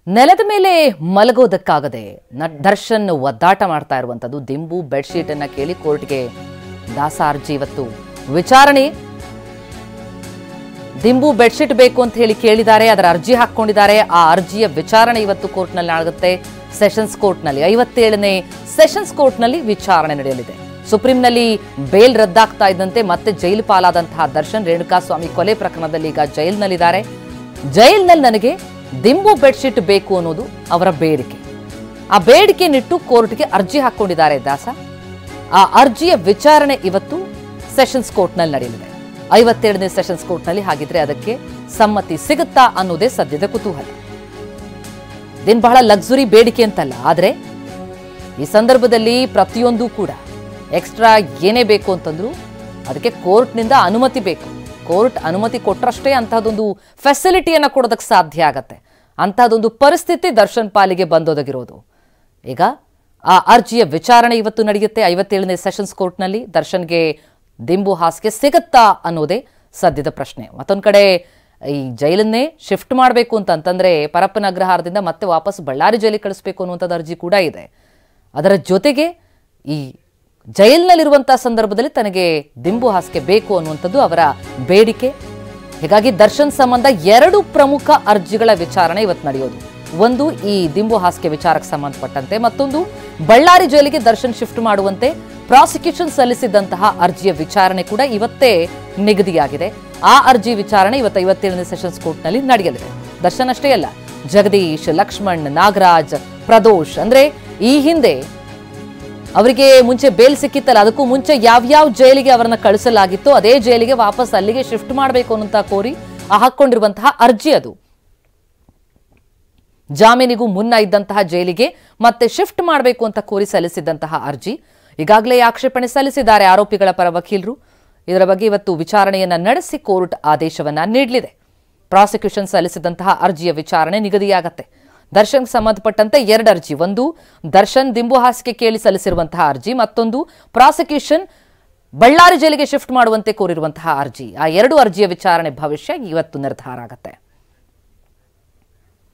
ನೆಲದ ಮೇಲೆ ಮಲಗೋದಕ್ಕಾಗದೆ ದರ್ಶನ್ ಒದ್ದಾಟ ಮಾಡ್ತಾ ಇರುವಂತದ್ದು ದಿಂಬು ಬೆಡ್ಶೀಟ್ ಅನ್ನ ಕೇಳಿ ಕೋರ್ಟ್ಗೆ ದಾಸ ಅರ್ಜಿ ಇವತ್ತು ವಿಚಾರಣೆ. ದಿಂಬು ಬೆಡ್ಶೀಟ್ ಬೇಕು ಅಂತ ಹೇಳಿ ಕೇಳಿದ್ದಾರೆ, ಅದರ ಅರ್ಜಿ ಹಾಕೊಂಡಿದ್ದಾರೆ. ಆ ಅರ್ಜಿಯ ವಿಚಾರಣೆ ಇವತ್ತು ಕೋರ್ಟ್ನಲ್ಲಿ ಆಗುತ್ತೆ. ಸೆಷನ್ಸ್ ಕೋರ್ಟ್ನಲ್ಲಿ 57ನೇ ಸೆಷನ್ಸ್ ಕೋರ್ಟ್ನಲ್ಲಿ ವಿಚಾರಣೆ ನಡೆಯಲಿದೆ. ಸುಪ್ರೀಂನಲ್ಲಿ ಬೇಲ್ ರದ್ದಾಗ್ತಾ ಇದ್ದಂತೆ ಮತ್ತೆ ಜೈಲು ಪಾಲಾದಂತಹ ದರ್ಶನ್ ರೇಣುಕಾಸ್ವಾಮಿ ಕೊಲೆ ಪ್ರಕರಣದಲ್ಲಿ ಈಗ ಜೈಲಿನಲ್ಲಿದ್ದಾರೆ. ಜೈಲಿನಲ್ಲಿ ನನಗೆ ದಿಂಬು ಬೆಡ್ಶೀಟ್ ಬೇಕು ಅನ್ನೋದು ಅವರ ಬೇಡಿಕೆ. ಆ ಬೇಡಿಕೆನಿಟ್ಟು ಕೋರ್ಟ್ಗೆ ಅರ್ಜಿ ಹಾಕೊಂಡಿದ್ದಾರೆ ದಾಸ. ಆ ಅರ್ಜಿಯ ವಿಚಾರಣೆ ಇವತ್ತು ಸೆಷನ್ಸ್ ಕೋರ್ಟ್ನಲ್ಲಿ ನಡೆಯಲಿದೆ. 57ನೇ ಸೆಷನ್ಸ್ ಕೋರ್ಟ್ನಲ್ಲಿ. ಹಾಗಿದ್ರೆ ಅದಕ್ಕೆ ಸಮ್ಮತಿ ಸಿಗುತ್ತಾ ಅನ್ನೋದೇ ಸದ್ಯದ ಕುತೂಹಲ. ಇದೇನು ಬಹಳ ಲಕ್ಸುರಿ ಬೇಡಿಕೆ ಅಂತಲ್ಲ, ಆದರೆ ಈ ಸಂದರ್ಭದಲ್ಲಿ ಪ್ರತಿಯೊಂದು ಕೂಡ ಎಕ್ಸ್ಟ್ರಾ ಏನೇ ಬೇಕು ಅಂತಂದ್ರೂ ಅದಕ್ಕೆ ಕೋರ್ಟ್ನಿಂದ ಅನುಮತಿ ಬೇಕು. ಕೋರ್ಟ್ ಅನುಮತಿ ಕೊಟ್ಟರಷ್ಟೇ ಅಂತಹದೊಂದು ಫೆಸಿಲಿಟಿಯನ್ನು ಕೊಡೋದಕ್ಕೆ ಸಾಧ್ಯ ಆಗತ್ತೆ. ಅಂತಹದೊಂದು ಪರಿಸ್ಥಿತಿ ದರ್ಶನ್ ಪಾಲಿಗೆ ಬಂದೊದಗಿರೋದು. ಈಗ ಆ ಅರ್ಜಿಯ ವಿಚಾರಣೆ ಇವತ್ತು ನಡೆಯುತ್ತೆ 57ನೇ ಸೆಷನ್ಸ್ ಕೋರ್ಟ್ನಲ್ಲಿ. ದರ್ಶನ್ಗೆ ದಿಂಬು ಹಾಸಿಗೆ ಸಿಗುತ್ತಾ ಅನ್ನೋದೇ ಸದ್ಯದ ಪ್ರಶ್ನೆ. ಮತ್ತೊಂದು ಕಡೆ ಈ ಜೈಲನ್ನೇ ಶಿಫ್ಟ್ ಮಾಡಬೇಕು ಅಂತಂದ್ರೆ ಪರಪ್ಪನ ಅಗ್ರಹಾರದಿಂದ ಮತ್ತೆ ವಾಪಸ್ ಬಳ್ಳಾರಿ ಜೈಲಿಗೆ ಕಳಿಸ್ಬೇಕು ಅನ್ನುವಂಥದ್ದು ಅರ್ಜಿ ಕೂಡ ಇದೆ. ಅದರ ಜೊತೆಗೆ ಈ ಜೈಲಿನಲ್ಲಿರುವಂತಹ ಸಂದರ್ಭದಲ್ಲಿ ತನಗೆ ದಿಂಬು ಹಾಸಿಗೆ ಬೇಕು ಅನ್ನುವಂಥದ್ದು ಅವರ ಬೇಡಿಕೆ. ಹೀಗಾಗಿ ದರ್ಶನ್ ಸಂಬಂಧ 2 ಪ್ರಮುಖ ಅರ್ಜಿಗಳ ವಿಚಾರಣೆ ಇವತ್ತು ನಡೆಯೋದು. ಒಂದು ಈ ದಿಂಬು ಹಾಸಿಗೆ ವಿಚಾರಕ್ಕೆ ಸಂಬಂಧಪಟ್ಟಂತೆ, ಮತ್ತೊಂದು ಬಳ್ಳಾರಿ ಜೈಲಿಗೆ ದರ್ಶನ್ ಶಿಫ್ಟ್ ಮಾಡುವಂತೆ ಪ್ರಾಸಿಕ್ಯೂಷನ್ ಸಲ್ಲಿಸಿದಂತಹ ಅರ್ಜಿಯ ವಿಚಾರಣೆ ಕೂಡ ಇವತ್ತೇ ನಿಗದಿಯಾಗಿದೆ. ಆ ಅರ್ಜಿ ವಿಚಾರಣೆ ಇವತ್ತು 57ನೇ ಸೆಷನ್ಸ್ ಕೋರ್ಟ್ನಲ್ಲಿ ನಡೆಯಲಿದೆ. ದರ್ಶನ್ ಅಷ್ಟೇ ಅಲ್ಲ, ಜಗದೀಶ್, ಲಕ್ಷ್ಮಣ್, ನಾಗರಾಜ್, ಪ್ರದೋಷ್, ಅಂದ್ರೆ ಈ ಹಿಂದೆ ಅವರಿಗೆ ಮುಂಚೆ ಬೇಲ್ ಸಿಕ್ಕಿತ್ತಲ್ಲ, ಅದಕ್ಕೂ ಮುಂಚೆ ಯಾವ್ಯಾವ ಜೈಲಿಗೆ ಅವರನ್ನ ಕಳಿಸಲಾಗಿತ್ತು ಅದೇ ಜೈಲಿಗೆ ವಾಪಸ್ ಅಲ್ಲಿಗೆ ಶಿಫ್ಟ್ ಮಾಡಬೇಕು ಅನ್ನುವಂತ ಕೋರಿ ಹಾಕೊಂಡಿರುವಂತಹ ಅರ್ಜಿ ಅದು. ಜಾಮೀನಿಗೂ ಮುನ್ನ ಇದ್ದಂತಹ ಜೈಲಿಗೆ ಮತ್ತೆ ಶಿಫ್ಟ್ ಮಾಡಬೇಕು ಅಂತ ಕೋರಿ ಸಲ್ಲಿಸಿದಂತಹ ಅರ್ಜಿ. ಈಗಾಗಲೇ ಆಕ್ಷೇಪಣೆ ಸಲ್ಲಿಸಿದ್ದಾರೆ ಆರೋಪಿಗಳ ಪರ ವಕೀಲರು. ಇದರ ಬಗ್ಗೆ ಇವತ್ತು ವಿಚಾರಣೆಯನ್ನ ನಡೆಸಿ ಕೋರ್ಟ್ ಆದೇಶವನ್ನ ನೀಡಲಿದೆ. ಪ್ರಾಸಿಕ್ಯೂಷನ್ ಸಲ್ಲಿಸಿದಂತಹ ಅರ್ಜಿಯ ವಿಚಾರಣೆ ನಿಗದಿಯಾಗತ್ತೆ. ದರ್ಶನ್ಗೆ ಸಂಬಂಧಪಟ್ಟಂತೆ 2 ಅರ್ಜಿ. ಒಂದು ದರ್ಶನ್ ದಿಂಬು ಹಾಸಿಗೆ ಕೇಳಿ ಸಲ್ಲಿಸಿರುವಂತಹ ಅರ್ಜಿ, ಮತ್ತೊಂದು ಪ್ರಾಸಿಕ್ಯೂಷನ್ ಬಳ್ಳಾರಿ ಜೈಲಿಗೆ ಶಿಫ್ಟ್ ಮಾಡುವಂತೆ ಕೋರಿರುವಂತಹ ಅರ್ಜಿ. ಆ 2 ಅರ್ಜಿಯ ವಿಚಾರಣೆ ಭವಿಷ್ಯ ಇವತ್ತು ನಿರ್ಧಾರ ಆಗತ್ತೆ.